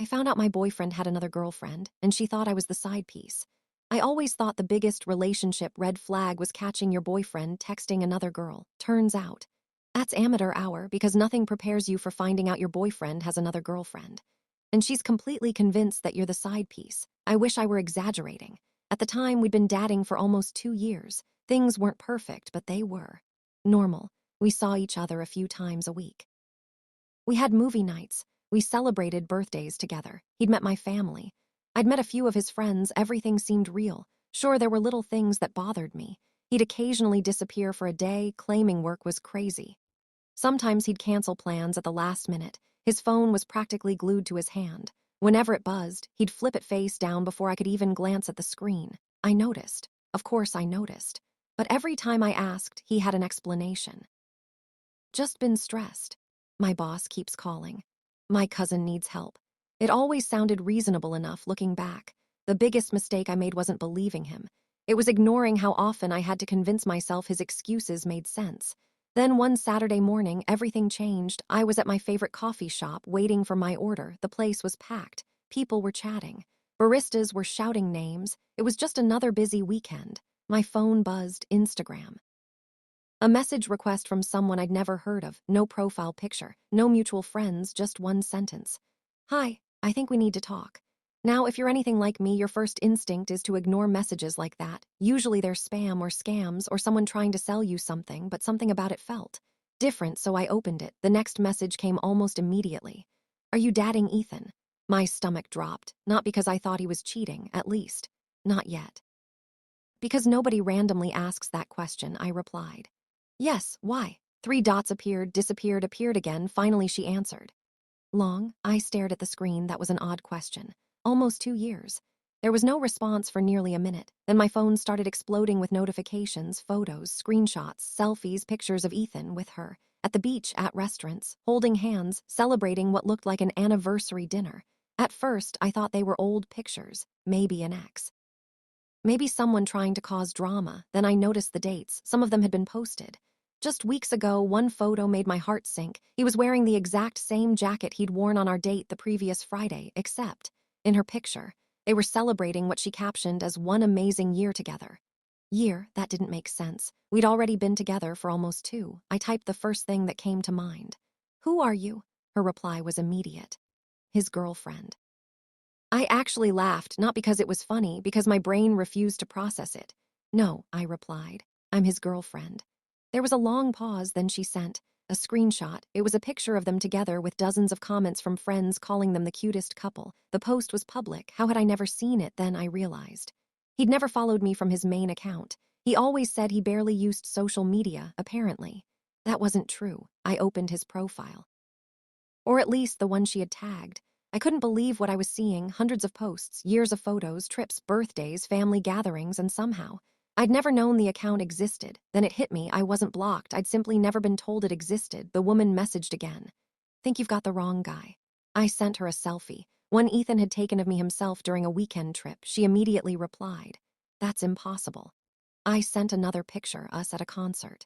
I found out my boyfriend had another girlfriend, and she thought I was the side piece. I always thought the biggest relationship red flag was catching your boyfriend texting another girl. Turns out, that's amateur hour because nothing prepares you for finding out your boyfriend has another girlfriend. And she's completely convinced that you're the side piece. I wish I were exaggerating. At the time, we'd been dating for almost 2 years. Things weren't perfect, but they were. Normal. We saw each other a few times a week. We had movie nights. We celebrated birthdays together. He'd met my family. I'd met a few of his friends. Everything seemed real. Sure, there were little things that bothered me. He'd occasionally disappear for a day, claiming work was crazy. Sometimes he'd cancel plans at the last minute. His phone was practically glued to his hand. Whenever it buzzed, he'd flip it face down before I could even glance at the screen. I noticed. Of course I noticed. But every time I asked, he had an explanation. Just been stressed. My boss keeps calling. My cousin needs help. It always sounded reasonable enough looking back. The biggest mistake I made wasn't believing him. It was ignoring how often I had to convince myself his excuses made sense. Then one Saturday morning, everything changed. I was at my favorite coffee shop waiting for my order. The place was packed. People were chatting. Baristas were shouting names. It was just another busy weekend. My phone buzzed. Instagram. A message request from someone I'd never heard of. No profile picture. No mutual friends. Just one sentence. Hi, I think we need to talk. Now, if you're anything like me, your first instinct is to ignore messages like that. Usually they're spam or scams or someone trying to sell you something, but something about it felt different, so I opened it. The next message came almost immediately. Are you dating Ethan? My stomach dropped, not because I thought he was cheating, at least. Not yet. Because nobody randomly asks that question, I replied. Yes, why? 3 dots appeared, disappeared, appeared again. Finally, she answered. Long, I stared at the screen. That was an odd question. Almost 2 years. There was no response for nearly a minute. Then my phone started exploding with notifications, photos, screenshots, selfies, pictures of Ethan with her, at the beach, at restaurants, holding hands, celebrating what looked like an anniversary dinner. At first, I thought they were old pictures, maybe an ex. Maybe someone trying to cause drama. Then I noticed the dates. Some of them had been posted. Just weeks ago, one photo made my heart sink. He was wearing the exact same jacket he'd worn on our date the previous Friday, except, in her picture, they were celebrating what she captioned as one amazing year together. Year? That didn't make sense. We'd already been together for almost 2. I typed the first thing that came to mind. Who are you? Her reply was immediate. His girlfriend. I actually laughed, not because it was funny, because my brain refused to process it. No, I replied. I'm his girlfriend. There was a long pause, then she sent a screenshot. It was a picture of them together with dozens of comments from friends calling them the cutest couple. The post was public. How had I never seen it? Then I realized. He'd never followed me from his main account. He always said he barely used social media, apparently. That wasn't true. I opened his profile. Or at least the one she had tagged. I couldn't believe what I was seeing. Hundreds of posts, years of photos, trips, birthdays, family gatherings, and somehow I'd never known the account existed. Then it hit me. I wasn't blocked. I'd simply never been told it existed. The woman messaged again. Think you've got the wrong guy. I sent her a selfie, one Ethan had taken of me himself during a weekend trip. She immediately replied, That's impossible. I sent another picture, us at a concert.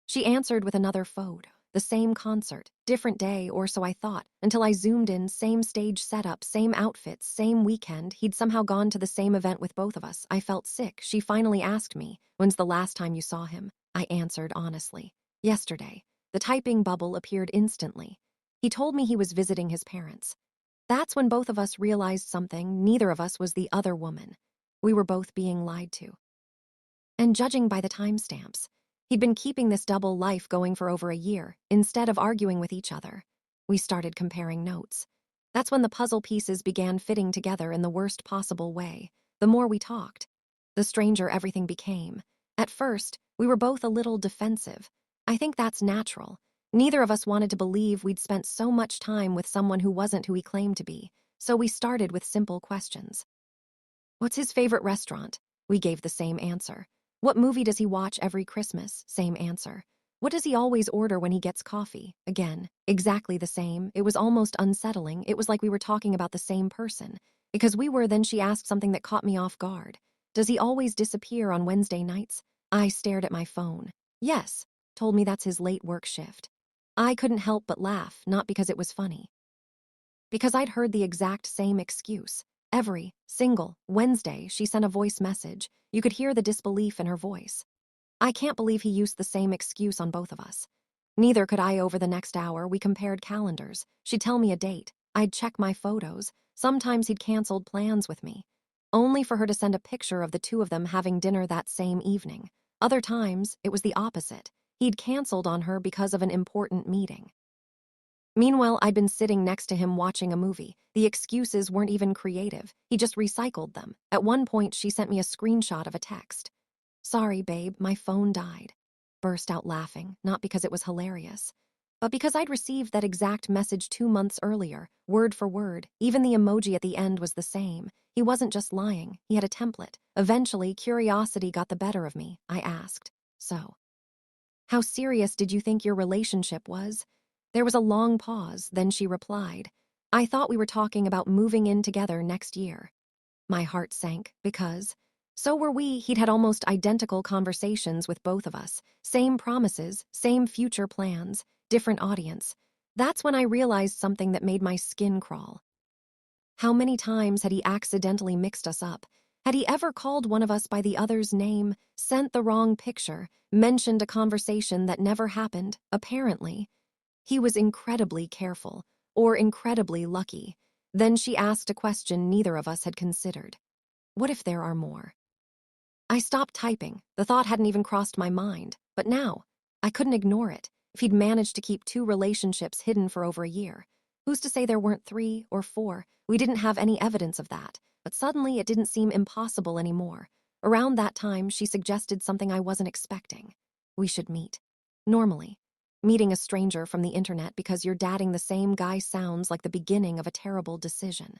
She answered with another photo. The same concert, different day, or so I thought, until I zoomed in, same stage setup, same outfits, same weekend. He'd somehow gone to the same event with both of us. I felt sick. She finally asked me, When's the last time you saw him? I answered honestly. Yesterday. The typing bubble appeared instantly. He told me he was visiting his parents. That's when both of us realized something. Neither of us was the other woman. We were both being lied to. And judging by the timestamps, he'd been keeping this double life going for over a year, instead of arguing with each other. We started comparing notes. That's when the puzzle pieces began fitting together in the worst possible way. The more we talked, the stranger everything became. At first, we were both a little defensive. I think that's natural. Neither of us wanted to believe we'd spent so much time with someone who wasn't who he claimed to be, so we started with simple questions. What's his favorite restaurant? We gave the same answer. What movie does he watch every Christmas? Same answer. What does he always order when he gets coffee? Again, exactly the same. It was almost unsettling. It was like we were talking about the same person. Because we were, then she asked something that caught me off guard. Does he always disappear on Wednesday nights? I stared at my phone. Yes, told me that's his late work shift. I couldn't help but laugh, not because it was funny. Because I'd heard the exact same excuse. Every single Wednesday, she sent a voice message. You could hear the disbelief in her voice. I can't believe he used the same excuse on both of us. Neither could I. Over the next hour. We compared calendars. She'd tell me a date. I'd check my photos. Sometimes he'd canceled plans with me, only for her to send a picture of the two of them having dinner that same evening. Other times, it was the opposite. He'd canceled on her because of an important meeting. Meanwhile, I'd been sitting next to him watching a movie. The excuses weren't even creative. He just recycled them. At one point, she sent me a screenshot of a text. "Sorry, babe, my phone died." Burst out laughing, not because it was hilarious, but because I'd received that exact message 2 months earlier, word for word. Even the emoji at the end was the same. He wasn't just lying, he had a template. Eventually, curiosity got the better of me. I asked, "So, how serious did you think your relationship was?" There was a long pause, then she replied, "I thought we were talking about moving in together next year." My heart sank because so were we. He'd had almost identical conversations with both of us. Same promises, same future plans, different audience. That's when I realized something that made my skin crawl. How many times had he accidentally mixed us up? Had he ever called one of us by the other's name, sent the wrong picture, mentioned a conversation that never happened? Apparently, he was incredibly careful, or incredibly lucky. Then she asked a question neither of us had considered. What if there are more? I stopped typing. The thought hadn't even crossed my mind. But now, I couldn't ignore it. If he'd managed to keep 2 relationships hidden for over a year, who's to say there weren't 3 or 4? We didn't have any evidence of that. But suddenly it didn't seem impossible anymore. Around that time, she suggested something I wasn't expecting. We should meet. Normally, meeting a stranger from the internet because you're dating the same guy sounds like the beginning of a terrible decision.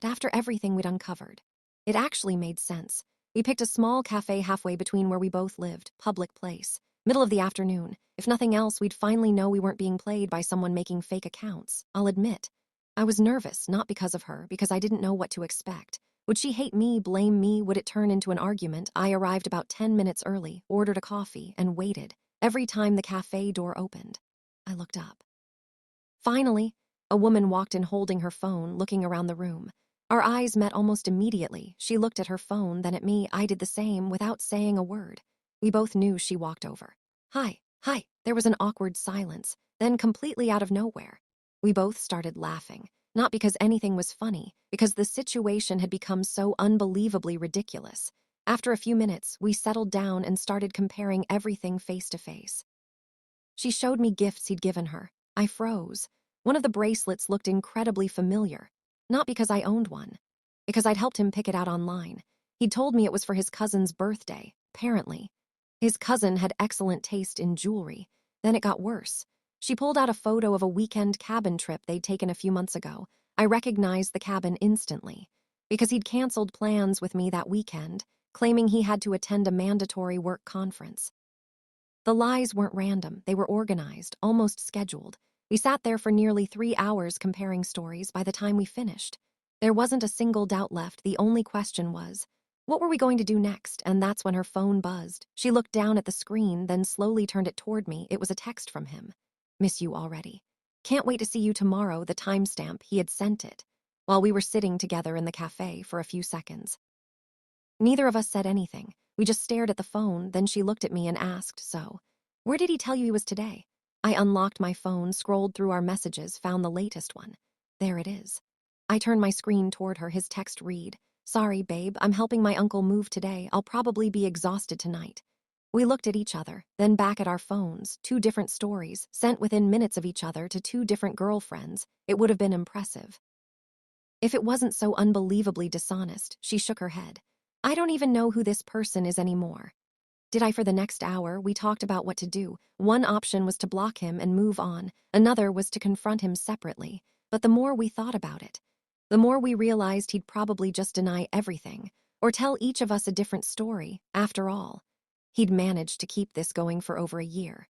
But after everything we'd uncovered, it actually made sense. We picked a small cafe halfway between where we both lived, public place. Middle of the afternoon. If nothing else, we'd finally know we weren't being played by someone making fake accounts. I'll admit, I was nervous, not because of her, because I didn't know what to expect. Would she hate me, blame me? Would it turn into an argument? I arrived about 10 minutes early, ordered a coffee, and waited. Every time the cafe door opened, I looked up. Finally, a woman walked in holding her phone, looking around the room. Our eyes met almost immediately. She looked at her phone, then at me. I did the same without saying a word. We both knew. She walked over. Hi, hi. There was an awkward silence, then completely out of nowhere, we both started laughing. Not because anything was funny, because the situation had become so unbelievably ridiculous. After a few minutes, we settled down and started comparing everything face to face. She showed me gifts he'd given her. I froze. One of the bracelets looked incredibly familiar. Not because I owned one, because I'd helped him pick it out online. He'd told me it was for his cousin's birthday, apparently. His cousin had excellent taste in jewelry. Then it got worse. She pulled out a photo of a weekend cabin trip they'd taken a few months ago. I recognized the cabin instantly, because he'd canceled plans with me that weekend, claiming he had to attend a mandatory work conference. The lies weren't random, they were organized, almost scheduled. We sat there for nearly 3 hours comparing stories. By the time we finished, there wasn't a single doubt left. The only question was, what were we going to do next? And that's when her phone buzzed. She looked down at the screen, then slowly turned it toward me. It was a text from him. "Miss you already. Can't wait to see you tomorrow." The timestamp, he had sent it while we were sitting together in the cafe for a few seconds. Neither of us said anything. We just stared at the phone. Then she looked at me and asked, "So, where did he tell you he was today?" I unlocked my phone, scrolled through our messages, found the latest one. There it is. I turned my screen toward her. His text read, "Sorry, babe, I'm helping my uncle move today. I'll probably be exhausted tonight." We looked at each other, then back at our phones. 2 different stories, sent within minutes of each other to 2 different girlfriends. It would have been impressive if it wasn't so unbelievably dishonest. She shook her head. "I don't even know who this person is anymore." Did I? For the next hour, we talked about what to do. One option was to block him and move on. Another was to confront him separately. But the more we thought about it, the more we realized he'd probably just deny everything, or tell each of us a different story. After all, he'd managed to keep this going for over a year.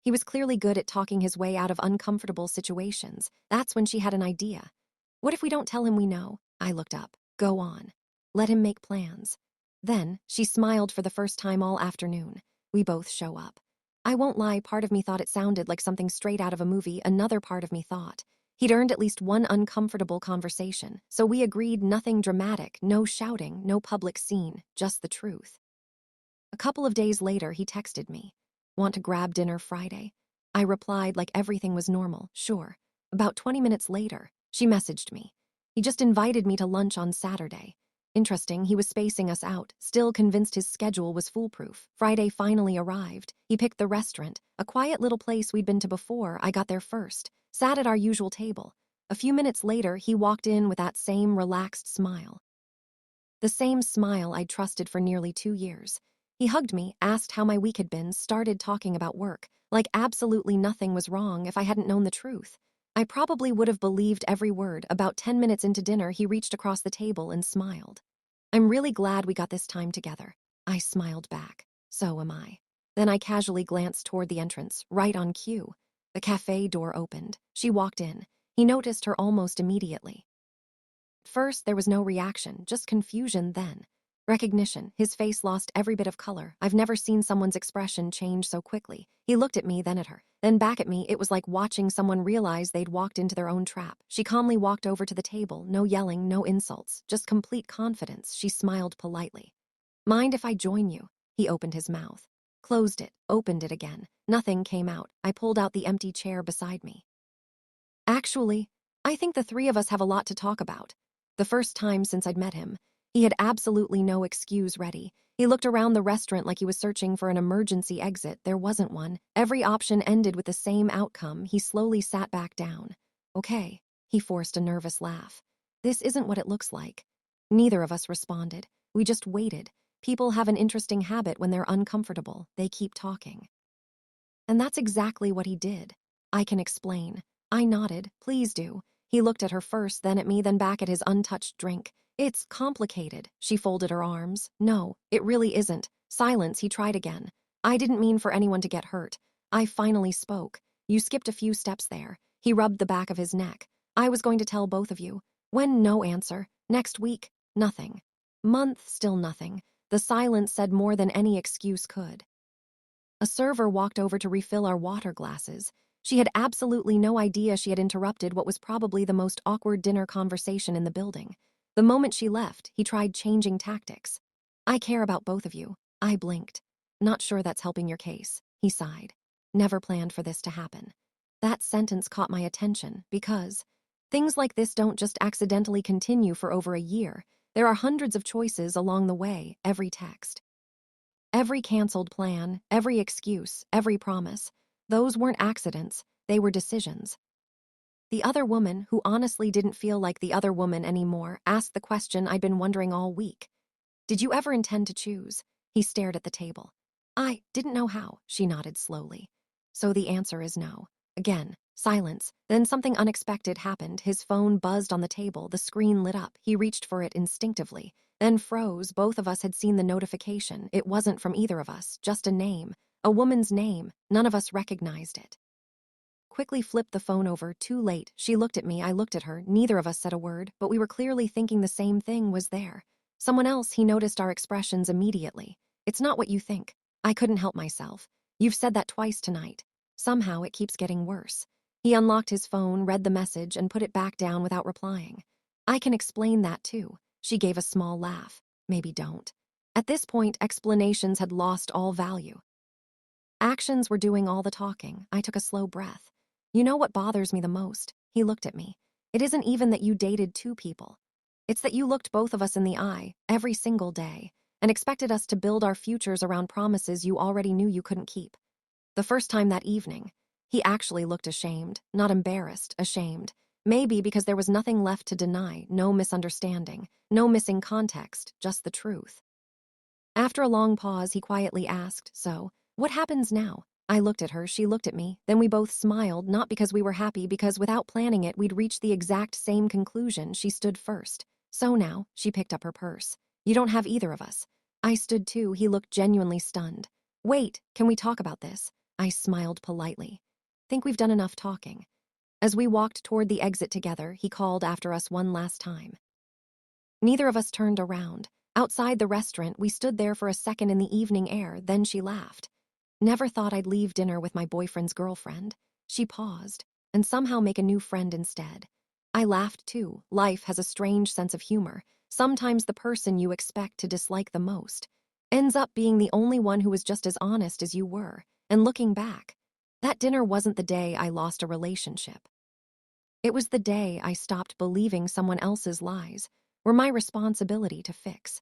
He was clearly good at talking his way out of uncomfortable situations. That's when she had an idea. What if we don't tell him we know? I looked up. Go on. Let him make plans. Then, she smiled for the first time all afternoon. We both show up. I won't lie, part of me thought it sounded like something straight out of a movie. Another part of me thought He'd earned at least one uncomfortable conversation, so we agreed nothing dramatic, no shouting, no public scene, just the truth. A couple of days later, he texted me, "Want to grab dinner Friday?" I replied like everything was normal, "Sure." About 20 minutes later, she messaged me. He just invited me to lunch on Saturday. Interesting, he was spacing us out, still convinced his schedule was foolproof. Friday finally arrived. He picked the restaurant, a quiet little place we'd been to before. I got there first, sat at our usual table. A few minutes later, he walked in with that same relaxed smile. The same smile I'd trusted for nearly 2 years. He hugged me, asked how my week had been, started talking about work, like absolutely nothing was wrong if I hadn't known the truth. I probably would have believed every word. About 10 minutes into dinner, he reached across the table and smiled. "I'm really glad we got this time together." I smiled back. "So am I." Then I casually glanced toward the entrance, right on cue. The cafe door opened. She walked in. He noticed her almost immediately. First, there was no reaction, just confusion, then recognition. His face lost every bit of color. I've never seen someone's expression change so quickly. He looked at me, then at her, then back at me. It was like watching someone realize they'd walked into their own trap. She calmly walked over to the table, no yelling, no insults, just complete confidence. She smiled politely. "Mind if I join you?" He opened his mouth, closed it, opened it again. Nothing came out. I pulled out the empty chair beside me. "Actually, I think the three of us have a lot to talk about." The first time since I'd met him, he had absolutely no excuse ready. He looked around the restaurant like he was searching for an emergency exit. There wasn't one. Every option ended with the same outcome. He slowly sat back down. "Okay." He forced a nervous laugh. "This isn't what it looks like." Neither of us responded. We just waited. People have an interesting habit when they're uncomfortable. They keep talking. And that's exactly what he did. "I can explain." I nodded. "Please do." He looked at her first, then at me, then back at his untouched drink. "It's complicated." She folded her arms. "No, it really isn't." Silence. He tried again. "I didn't mean for anyone to get hurt." I finally spoke. "You skipped a few steps there." He rubbed the back of his neck. "I was going to tell both of you." "When?" No answer. "Next week." Nothing. Month. Still nothing. The silence said more than any excuse could. A server walked over to refill our water glasses. She had absolutely no idea she had interrupted what was probably the most awkward dinner conversation in the building. The moment she left, he tried changing tactics. "I care about both of you." I blinked. "Not sure that's helping your case." He sighed. "Never planned for this to happen." That sentence caught my attention because things like this don't just accidentally continue for over a year. There are hundreds of choices along the way, every text, every canceled plan, every excuse, every promise. Those weren't accidents, they were decisions. The other woman, who honestly didn't feel like the other woman anymore, asked the question I'd been wondering all week. "Did you ever intend to choose?" He stared at the table. "I didn't know how." She nodded slowly. "So the answer is no." Again, silence. Then something unexpected happened. His phone buzzed on the table. The screen lit up. He reached for it instinctively, then froze. Both of us had seen the notification. It wasn't from either of us, just a name. A woman's name. None of us recognized it. Quickly flipped the phone over, too late. She looked at me, I looked at her. Neither of us said a word, but we were clearly thinking the same thing was there. Someone else. He noticed our expressions immediately. "It's not what you think." I couldn't help myself. "You've said that twice tonight." Somehow it keeps getting worse. He unlocked his phone, read the message, and put it back down without replying. "I can explain that too." She gave a small laugh. "Maybe don't." At this point, explanations had lost all value. Actions were doing all the talking. I took a slow breath. "You know what bothers me the most?" He looked at me. "It isn't even that you dated two people. It's that you looked both of us in the eye, every single day, and expected us to build our futures around promises you already knew you couldn't keep." The first time that evening, he actually looked ashamed, not embarrassed, ashamed. Maybe because there was nothing left to deny, no misunderstanding, no missing context, just the truth. After a long pause, he quietly asked, "So, what happens now?" I looked at her, she looked at me, then we both smiled, not because we were happy, because without planning it, we'd reached the exact same conclusion. She stood first. "So now," she picked up her purse. "You don't have either of us." I stood too. He looked genuinely stunned. "Wait, can we talk about this?" I smiled politely. "Think we've done enough talking." As we walked toward the exit together, he called after us one last time. Neither of us turned around. Outside the restaurant, we stood there for a second in the evening air, then she laughed. "Never thought I'd leave dinner with my boyfriend's girlfriend." She paused. and somehow make a new friend instead. I laughed too. Life has a strange sense of humor. Sometimes the person you expect to dislike the most ends up being the only one who was just as honest as you were. And looking back, that dinner wasn't the day I lost a relationship. It was the day I stopped believing someone else's lies were my responsibility to fix.